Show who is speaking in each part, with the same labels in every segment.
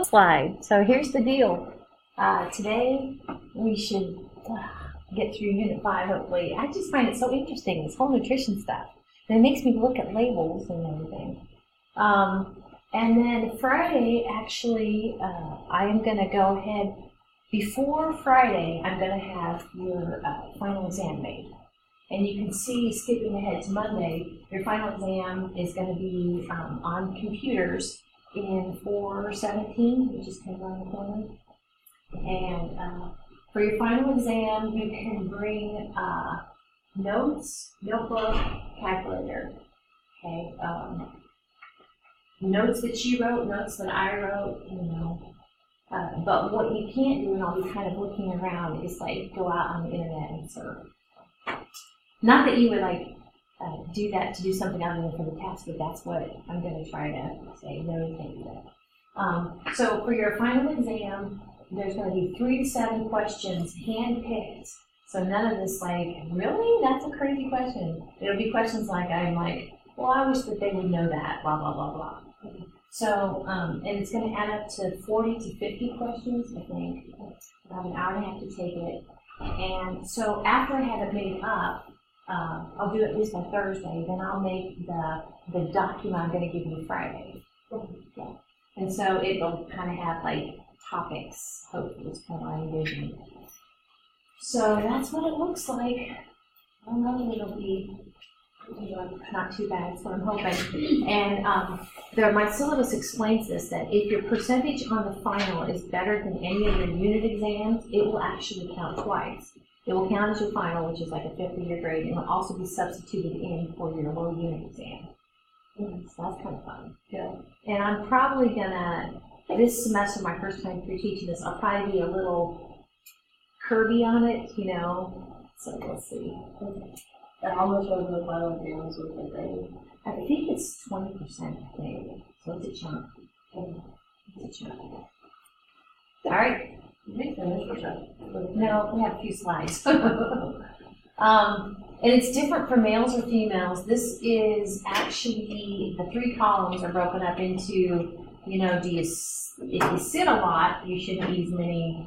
Speaker 1: slide. So here's the deal. Today we should get through Unit 5, hopefully. I just find it so interesting, this whole nutrition stuff. And it makes me look at labels and everything. And then Friday, actually, I am going to go ahead. Before Friday, I'm going to have your final exam made. And you can see, skipping ahead to Monday, your final exam is going to be on computers in 417, which is kind of around the corner. And for your final exam, you can bring notes, notebook, calculator. Okay, notes that you wrote, notes that I wrote, but what you can't do, and I'll be kind of looking around, is like go out on the internet and surf. Not that you would do that to do something other than for the test, but that's what I'm going to try to say. No, you can't do that. So for your final exam, there's going to be 3 to 7 questions hand-picked. So none of this really? That's a crazy question. It'll be questions like, well, I wish that they would know that, blah, blah, blah, blah. So, and it's going to add up to 40 to 50 questions, I think. About an hour and a half to take it. And so after I have it made up, I'll do it at least by Thursday, then I'll make the document I'm going to give you Friday. Yeah. And so it'll kind of have topics, hopefully, it's kind of my envision. So that's what it looks like. I don't know, it'll be not too bad, that's what I'm hoping. And my syllabus explains this, that if your percentage on the final is better than any of your unit exams, it will actually count twice. It will count as your final, which is like a 50-year grade, and it will also be substituted in for your low unit exam. So that's kind of fun. Good. And I'm probably gonna, this semester, my first time through teaching this, I'll probably be a little curvy on it, So we'll see.
Speaker 2: And how much of the final exams with the grade?
Speaker 1: I think it's 20%, maybe. So it's a chunk. It's a chunk. All right. No, we have a few slides. And it's different for males or females. This is actually, the 3 columns are broken up into, if you sit a lot, you shouldn't eat as many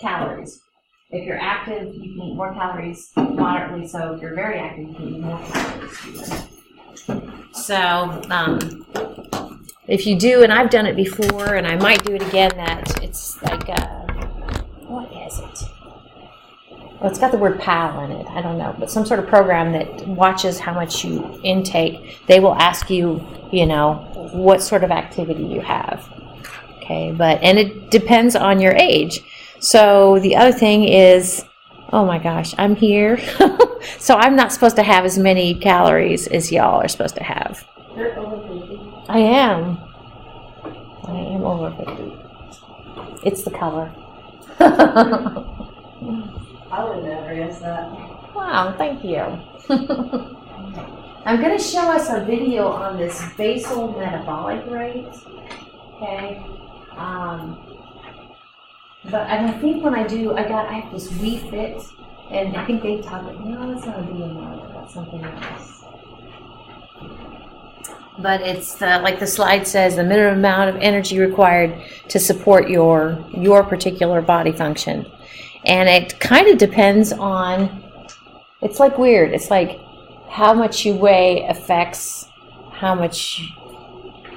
Speaker 1: calories. If you're active, you can eat more calories moderately, so if you're very active, you can eat more calories. So, if you do, and I've done it before, and I might do it again, that it's like, what is it? Well, it's got the word PAL in it, I don't know, but some sort of program that watches how much you intake. They will ask you, what sort of activity you have. Okay, and it depends on your age. So the other thing is, oh my gosh, I'm here. So I'm not supposed to have as many calories as y'all are supposed to have.
Speaker 2: You're over 50.
Speaker 1: I am over 50. It's the color.
Speaker 2: I would never guess that.
Speaker 1: Wow, thank you. I'm going to show us a video on this basal metabolic rate. Okay. But I think when I do, I have this Wii Fit, and I think they talk about, no, it's not a BMR, that's something else. But it's like the slide says, the minimum amount of energy required to support your particular body function. And it kind of depends on, it's like weird, it's like how much you weigh affects how much,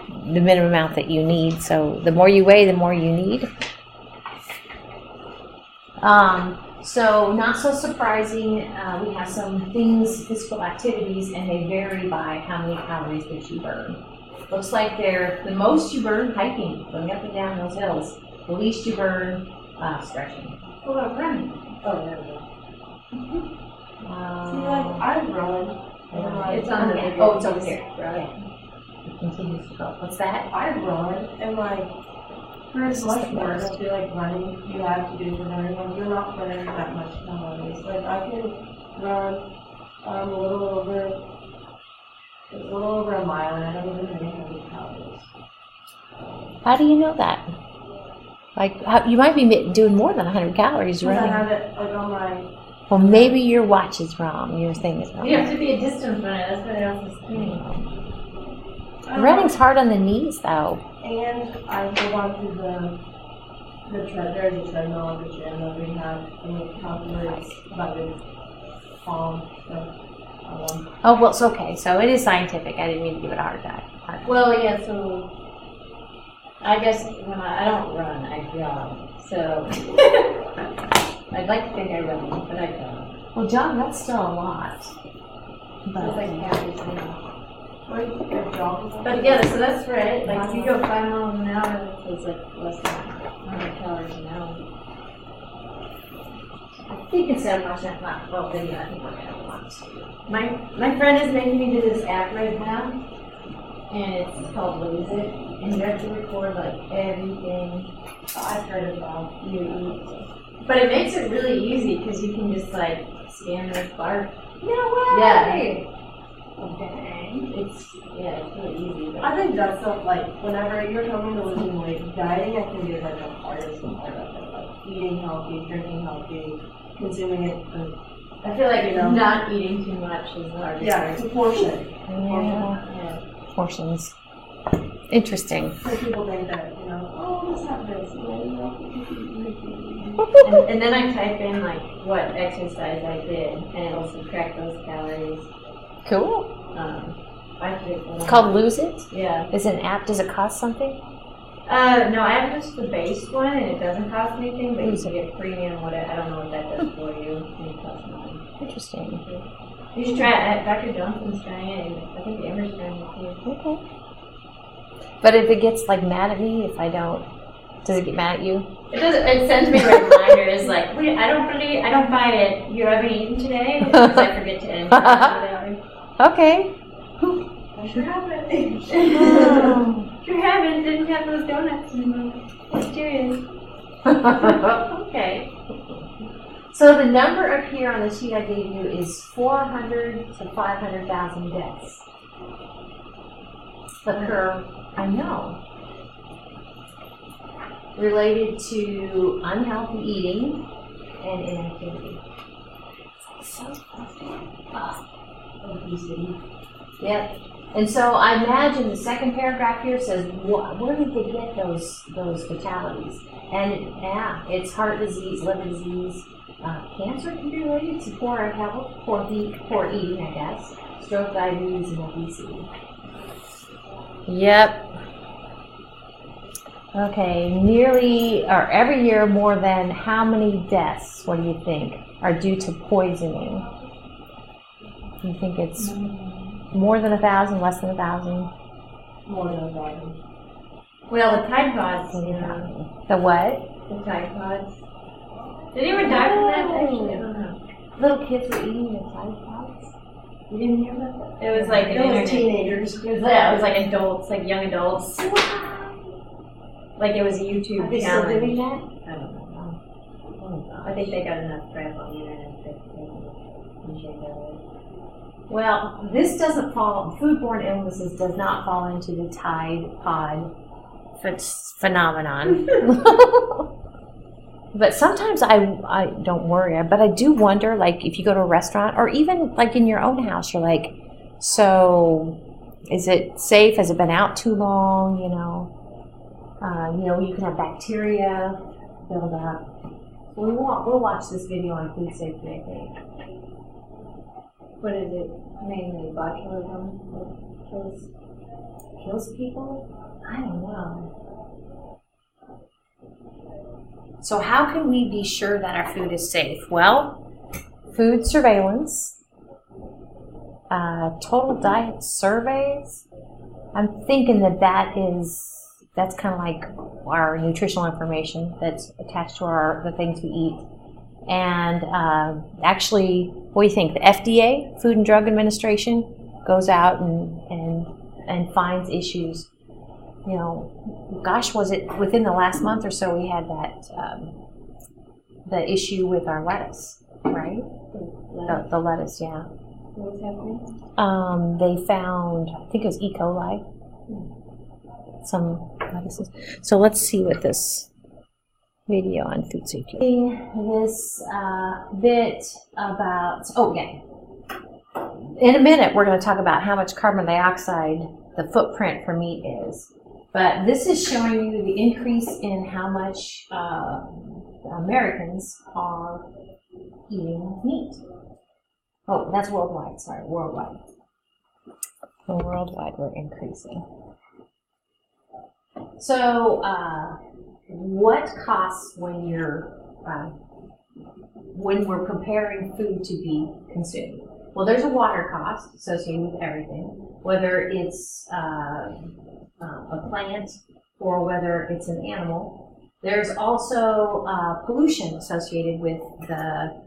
Speaker 1: the minimum amount that you need. So the more you weigh, the more you need. So not so surprising, we have some things, physical activities, and they vary by how many calories that you burn. Looks like the most you burn hiking, going up and down those hills. The least you burn stretching.
Speaker 2: What about running? Oh, there we go. See, I run.
Speaker 1: It's on the video. Oh, it's over here. Right. It continues to go. What's that?
Speaker 2: I run, and for as much work I feel like running you have to do for running, you're not burning that much calories. I can run a little over a mile, and I don't even think I have calories.
Speaker 1: How do you know that? You might be doing more than 100 calories running.
Speaker 2: I have it on my...
Speaker 1: Well, maybe your watch is wrong. Your thing is wrong.
Speaker 2: You have to be a distance runner. That's what else is doing.
Speaker 1: Running's hard on the knees, though.
Speaker 2: And I go on to there's a treadmill at the gym that we have, and it calculates about the stuff.
Speaker 1: Oh, well, it's okay. So it is scientific. I didn't mean to give it a hard time.
Speaker 3: Well, yeah, so I guess when I don't run, I jog. So I'd like to think I run, but I don't.
Speaker 1: Well, John, that's still a lot.
Speaker 3: It's like half the time.
Speaker 2: But
Speaker 3: But yeah, so that's right. Like if you go 5 miles an hour, it's like less than 100 calories an hour.
Speaker 1: I think instead of watching that little video, I think we're going to want to.
Speaker 3: My friend is making me do this app right now, and it's called Lose It, and you have to record like everything
Speaker 2: I've heard about
Speaker 3: you eat. But it makes it really easy because you can just like scan this bar.
Speaker 1: No way!
Speaker 3: Yeah.
Speaker 1: Okay.
Speaker 3: It's really easy. But
Speaker 2: I think that's stuff like whenever you're coming to losing weight, dieting I think is like the hardest part of it. Like eating healthy, drinking healthy, consuming it.
Speaker 3: I feel like
Speaker 2: You know.
Speaker 3: not eating too much is the hardest
Speaker 2: Yeah,
Speaker 3: part.
Speaker 2: proportion.
Speaker 3: Yeah.
Speaker 1: Portions. Interesting.
Speaker 2: Some people think that, oh, let's have this.
Speaker 3: And then I type in like what exercise I did, and it'll subtract those calories.
Speaker 1: Cool.
Speaker 3: I forget what
Speaker 1: It's called Lose It?
Speaker 3: Yeah.
Speaker 1: Is it an app? Does it cost something?
Speaker 3: No, I have just the base one, and it doesn't cost anything, but you
Speaker 1: Lose
Speaker 3: can get premium. Whatever. I don't know what that does for you. It costs nothing.
Speaker 1: Interesting.
Speaker 3: You should try it. Dr. Johnson's trying it, and I think Amber's trying it too.
Speaker 1: Okay. But if it gets like mad at me if I don't, does it get mad at you?
Speaker 3: It does. It sends me reminders like, wait, I don't buy it. You haven't eaten today because I forget to enter.
Speaker 1: Okay.
Speaker 3: I sure haven't.
Speaker 1: Oh.
Speaker 3: Sure haven't. Didn't have those donuts and those curious.
Speaker 1: Okay. So the number up here on the sheet I gave you is 400 to 500,000 deaths occur. I know. Related to unhealthy eating and inactivity. So obesity. Yep. And so I imagine the second paragraph here says, where did they get those fatalities? And yeah, it's heart disease, liver disease, cancer can be related to poor health, poor eating, I guess, stroke, diabetes, and obesity. Yep. Okay, every year more than how many deaths, what do you think, are due to poisoning? Do you think it's more than 1,000, less than 1,000?
Speaker 2: More than 1,000.
Speaker 3: Well, the Tide Pods,
Speaker 1: The what?
Speaker 3: The Tide Pods. Did anyone die from that? Actually, I don't know.
Speaker 1: Little kids were eating the Tide Pods?
Speaker 3: You didn't hear about that? It was like
Speaker 2: It was teenagers.
Speaker 3: It was like adults, like young adults. Like it was a YouTube
Speaker 1: Are they
Speaker 3: challenge.
Speaker 1: still doing that?
Speaker 3: I don't know. I think they got enough crap on the internet that they can shake that.
Speaker 1: Well, this doesn't fall, foodborne illnesses does not fall into the Tide Pod phenomenon. But sometimes I don't worry, but I do wonder, like, if you go to a restaurant or even like in your own house, you're like, so is it safe? Has it been out too long? You can have bacteria build up. We'll watch this video on food safety, I think.
Speaker 3: What is it? Mainly botulism that
Speaker 1: Kills people? I don't know. So how can we be sure that our food is safe? Well, food surveillance, total diet surveys. I'm thinking that's kind of like our nutritional information that's attached to the things we eat. And actually, what do you think? The FDA, Food and Drug Administration, goes out and finds issues. Was it within the last month or so we had that the issue with our lettuce, right? The lettuce, yeah.
Speaker 3: What was happening?
Speaker 1: They found, I think it was E. coli, some lettuces. So let's see what this video on food safety. This bit about, in a minute we're going to talk about how much carbon dioxide the footprint for meat is. But this is showing you the increase in how much Americans are eating meat. Oh, that's worldwide, sorry, worldwide. So worldwide, we're increasing. So, what costs when we're preparing food to be consumed? Well, there's a water cost associated with everything, whether it's a plant or whether it's an animal. There's also pollution associated with the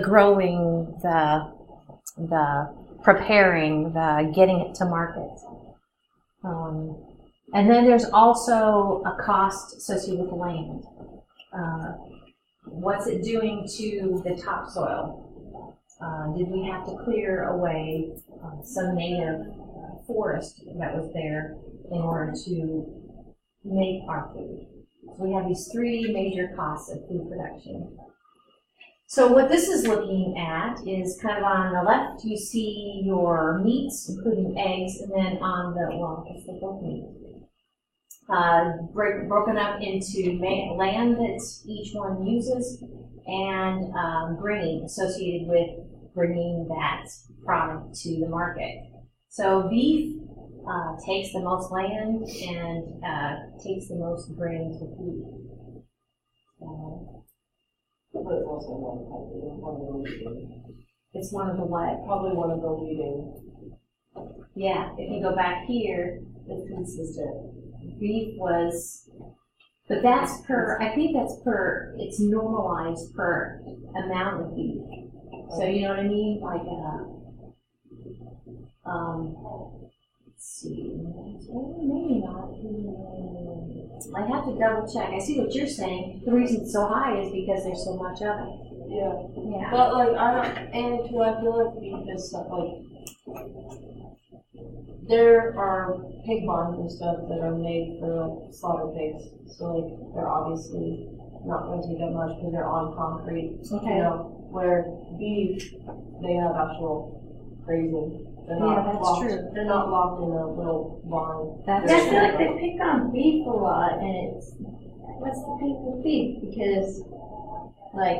Speaker 1: growing, the preparing, the getting it to market. And then there's also a cost associated with land. What's it doing to the topsoil? Did we have to clear away some native forest that was there in order to make our food? So we have these three major costs of food production. So what this is looking at is kind of on the left, you see your meats, including eggs, and then on the, well, I guess they're both meat. Broken up into land that each one uses and grain associated with bringing that product to the market. So beef takes the most land and takes the most grain to feed.
Speaker 2: But it's also one of the leading.
Speaker 1: It's one of the what?
Speaker 2: Probably one of the leading.
Speaker 1: Yeah, if you go back here,
Speaker 2: It's consistent.
Speaker 1: beef was, but that's per, I think that's per, it's normalized per amount of beef. So you know what I mean? Like, let's see, maybe not. I have to double check. I see what you're saying. The reason it's so high is because there's so much of it.
Speaker 2: Yeah.
Speaker 1: Yeah.
Speaker 2: But like and too, I feel like beef is stuff like there are pig barns and stuff that are made for like slaughter pigs. So like they're obviously not going to take that much because they're on concrete.
Speaker 1: Okay.
Speaker 2: You know, where beef, they have actual grazing. They're not
Speaker 1: Yeah, that's
Speaker 2: locked,
Speaker 1: true.
Speaker 2: They're not locked in a little barn.
Speaker 1: That's
Speaker 3: Yeah, I feel like they pick on beef a lot, and it's, what's the beef with beef? Because, like,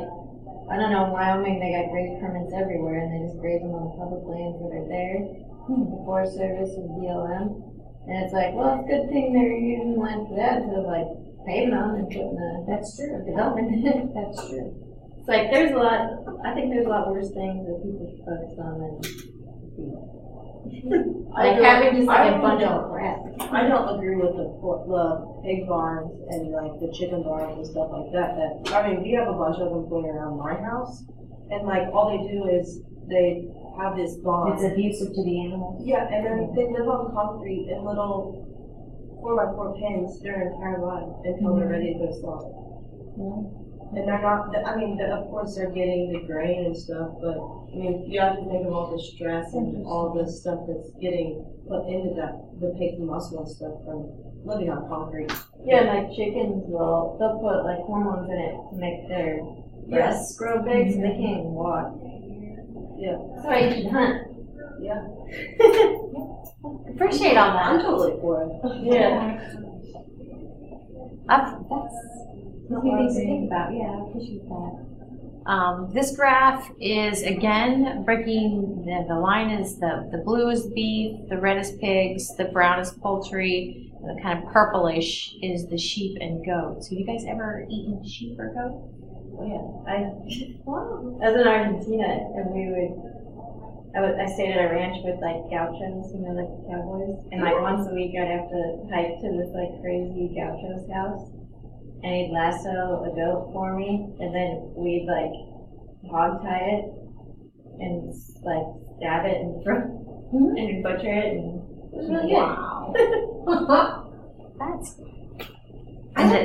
Speaker 3: I don't know, in Wyoming, they got graze permits everywhere, and they just graze them on the public lands that are there. The Forest Service and BLM. And it's like, well, it's a good thing they're using land for that, instead of, like, paving them and putting
Speaker 1: That's true.
Speaker 3: development in it.
Speaker 1: That's true.
Speaker 3: It's like, there's a lot, I think there's a lot worse things that people should focus on than beef. Like having just like a bunch of crap.
Speaker 2: I don't agree with the pig barns and like the chicken barns and stuff like that. I mean, we have a bunch of them going around my house, and like all they do is they have this barn.
Speaker 1: It's abusive to the animals.
Speaker 2: Yeah, and then they live on concrete in little 4x4 pens their entire life until they're ready to go slaughter. And they're not. I mean, of course they're getting the grain and stuff, but I mean, you have to think of all the stress and all the stuff that's getting put into the pig's muscle and stuff from living on concrete.
Speaker 3: Yeah, and like chickens they'll put like hormones in it to make their breasts grow big so they can't even walk.
Speaker 2: Yeah.
Speaker 3: That's why you should hunt.
Speaker 2: Yeah.
Speaker 1: Appreciate all
Speaker 2: I'm
Speaker 1: that.
Speaker 2: totally for it.
Speaker 3: Yeah.
Speaker 1: That's something things to think about. Yeah, I appreciate that. This graph is again breaking. The line is the blue is beef, the red is pigs, the brown is poultry, and the kind of purplish is the sheep and goats. Have you guys ever eaten sheep or goat?
Speaker 3: Oh yeah. I was in Argentina and I stayed at a ranch with like gauchos, you know, like the cowboys. And like once a week I'd have to hike to this like crazy gaucho's house. And he'd lasso a goat for me, and then we'd like hog tie it and like stab it and and butcher it, and it was really
Speaker 1: Wow. That's.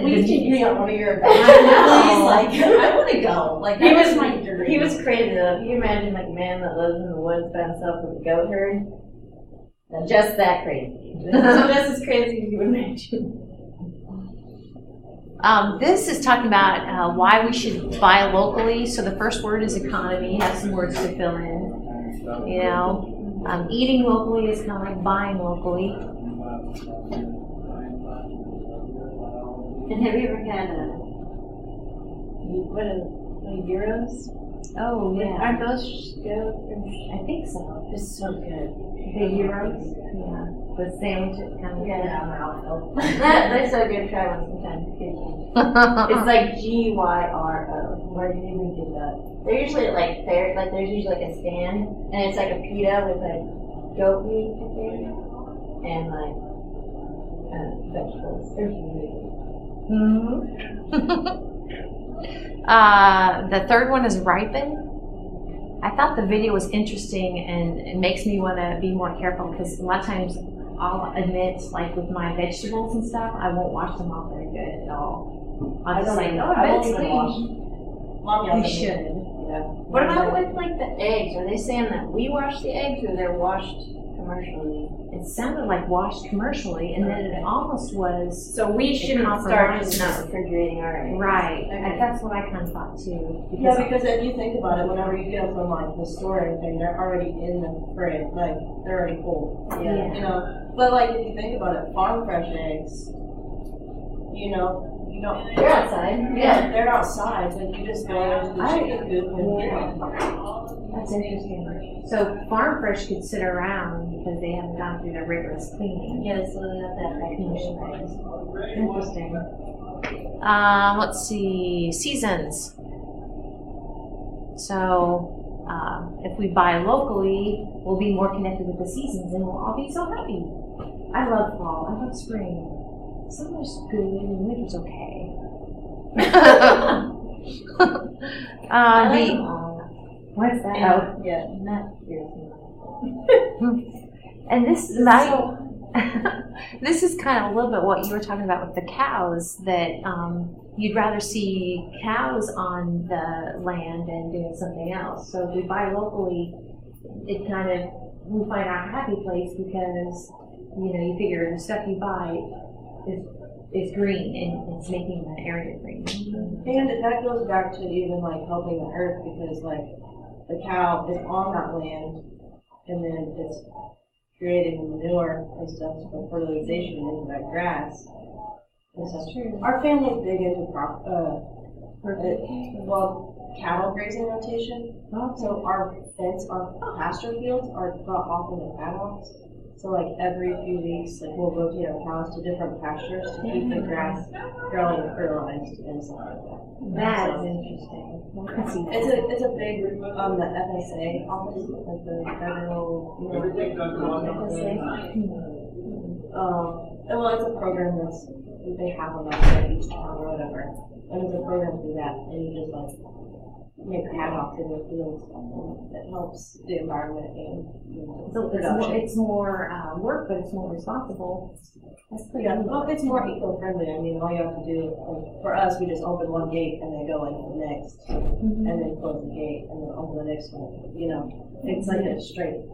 Speaker 2: We used to hang out one of your
Speaker 1: I know.
Speaker 2: like, I want to go. Like,
Speaker 3: He
Speaker 2: that
Speaker 3: was
Speaker 2: my dream.
Speaker 3: he was crazy though. Can you imagine like a man that lives in the woods by himself with a goat herd? Just that crazy. Just as crazy as you would imagine.
Speaker 1: This is talking about why we should buy locally. So the first word is economy. You have some words to fill in. You know, eating locally is kind of like buying locally.
Speaker 3: And have you ever had gyros?
Speaker 1: Oh, yeah.
Speaker 3: Aren't those good?
Speaker 1: I think so.
Speaker 3: It's so good.
Speaker 1: The gyros? Yeah. The sandwich kind of.
Speaker 3: Yeah. They're so good. Try one sometime. It's like GYRO. Where did you even get that? They're usually like fair. Like there's usually like a stand, and it's like a pita with like goat meat, I think, and like vegetables. They're really good.
Speaker 1: The third one is ripen. I thought the video was interesting and it makes me want to be more careful because a lot of times I'll admit, like with my vegetables and stuff, I won't wash them off very good at all. I'll just like, oh, I bet it's clean. We should.
Speaker 3: Yeah. What about with like the eggs? Are they saying that we wash the eggs or they're washed commercially?
Speaker 1: It sounded like washed commercially, and then it almost was.
Speaker 3: So we shouldn't start
Speaker 1: compromise.
Speaker 3: just not refrigerating our eggs.
Speaker 1: Right.
Speaker 2: Okay.
Speaker 1: That's what I kind of thought too.
Speaker 2: Yeah, because if you think about it, whenever you get them from like the store and everything, they're already in the fridge, like they're already full.
Speaker 1: Yeah.
Speaker 2: You know, but like if you think about it, farm fresh eggs, you know, you don't.
Speaker 3: They're outside.
Speaker 2: Yeah, they're outside, but you just go into the chicken coop and get them.
Speaker 1: That's interesting. So farm fresh could sit around because they haven't gone through the rigorous cleaning.
Speaker 3: Yeah, so they got that recognition.
Speaker 1: Interesting. Let's see, seasons. So if we buy locally, we'll be more connected with the seasons and we'll all be so happy. I love fall, I love spring. Summer's good and winter's okay. What's that?
Speaker 3: Oh, yeah, not yours.
Speaker 1: And this this is kind of a little bit what you were talking about with the cows, that you'd rather see cows on the land than doing something else. So if we buy locally, it kind of, we find our happy place because, you know, you figure the stuff you buy is green and it's making the area green.
Speaker 2: And that goes back to even like helping the earth because like the cow is on that land and then it's creating manure and stuff for fertilization into that grass.
Speaker 1: That's true.
Speaker 2: Our family's big into cattle grazing rotation. So our pasture fields are cut off into paddocks. So like every few weeks, like we'll rotate our cows to different pastures to keep the grass growing and fertilized and stuff like that.
Speaker 1: That is interesting.
Speaker 2: It's a big the FSA office, like the federal, FSA. Well, it's a program they have a website each town or whatever, and it's a program through that, and you just like make paddocks in the fields, and it helps the environment and production.
Speaker 1: It's more work, but it's more responsible. That's pretty
Speaker 2: Yeah,
Speaker 1: good.
Speaker 2: well, it's more eco-friendly. I mean, all you have to do, like, for us, we just open one gate and then go into the next, and then close the gate and then open the next one. You know, it's like a straight.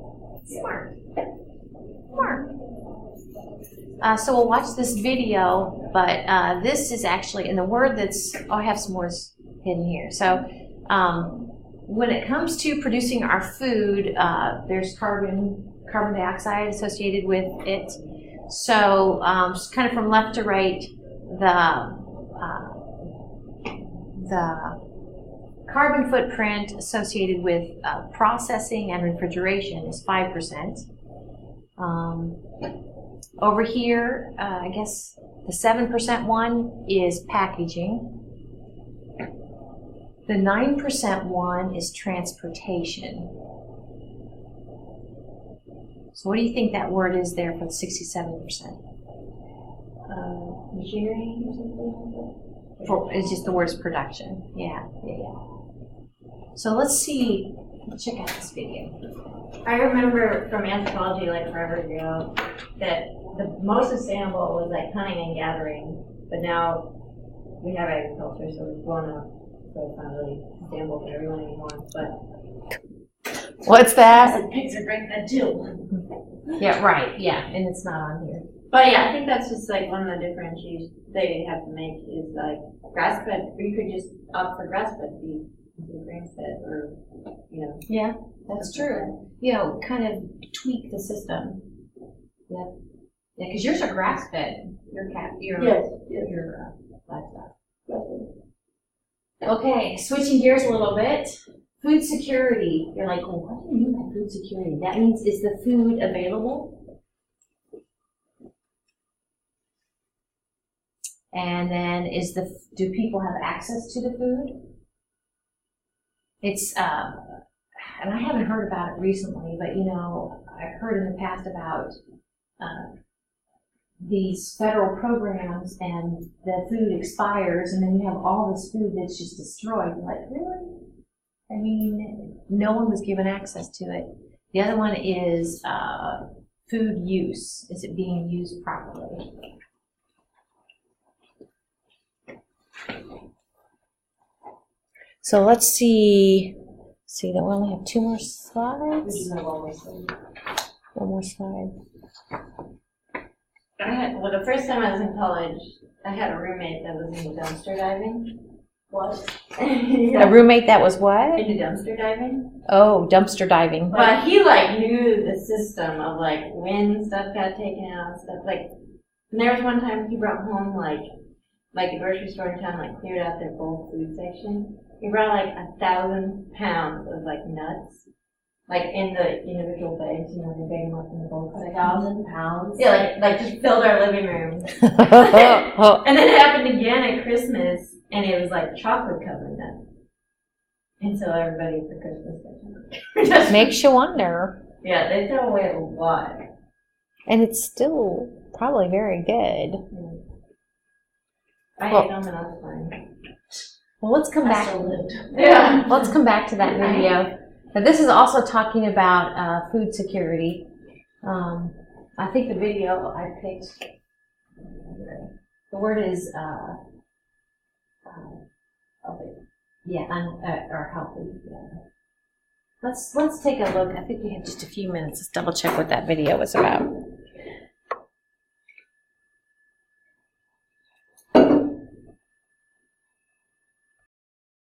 Speaker 1: Smart. So we'll watch this video, but this is actually, and the word that's, I have some words hidden here. So when it comes to producing our food, there's carbon dioxide associated with it. So just kind of from left to right, the carbon footprint associated with processing and refrigeration is 5%. Over here, I guess the 7% one is packaging. The 9% one is transportation. So what do you think that word is there for the 67%?
Speaker 3: Machinery or something?
Speaker 1: It's just the word's production. Yeah. So let's see, check out this video.
Speaker 3: I remember from anthropology, like forever ago, that the most sustainable was like hunting and gathering, but now we have agriculture, so it's blown up, so it's not really sustainable for everyone anymore. But
Speaker 1: What's that?
Speaker 3: pigs are great that too.
Speaker 1: Yeah, right. Yeah, and it's not on here.
Speaker 3: But yeah, I think that's just like one of the differentiations they have to make is like grass fed, or you could just opt for grass fed beef instead of grain fed, or
Speaker 1: Yeah, that's true. You know, kind of tweak the system. Yep. Yeah, because yours are grass fed. Your
Speaker 2: Yes.
Speaker 1: your livestock.
Speaker 2: Yes.
Speaker 1: Okay, switching gears a little bit. Food security. You're like, well, what do you mean by food security? That means, is the food available? And then do people have access to the food? It's, and I haven't heard about it recently, but I've heard in the past about these federal programs, and the food expires, and then you have all this food that's just destroyed. You're like, really? I mean, no one was given access to it. The other one is food use. Is it being used properly? So let's see. See, that we only have 2 more slides. One more slide.
Speaker 3: Well, the first time I was in college, I had a roommate that was into dumpster diving.
Speaker 2: What?
Speaker 1: A roommate that was what?
Speaker 3: Into dumpster diving.
Speaker 1: Oh, dumpster diving.
Speaker 3: But he knew the system of when stuff got taken out and stuff. And there was one time he brought home a grocery store in town cleared out their bulk food section. He brought 1,000 pounds of nuts. In the individual bags, they bag them up in the bulk.
Speaker 2: 1,000 pounds?
Speaker 3: Yeah, just filled our living room. And then it happened again at Christmas, and it was chocolate covered nuts. And so everybody for Christmas
Speaker 1: Makes you wonder.
Speaker 3: Yeah, they throw away a lot.
Speaker 1: And it's still probably very good.
Speaker 3: I ate them and I was fine.
Speaker 1: Well, let's come back.
Speaker 3: Yeah.
Speaker 1: Let's come back to that video. Now, this is also talking about food security. I think the video I picked, the word is, or healthy. Yeah. Let's take a look. I think we have just a few minutes. Let's double check what that video was about.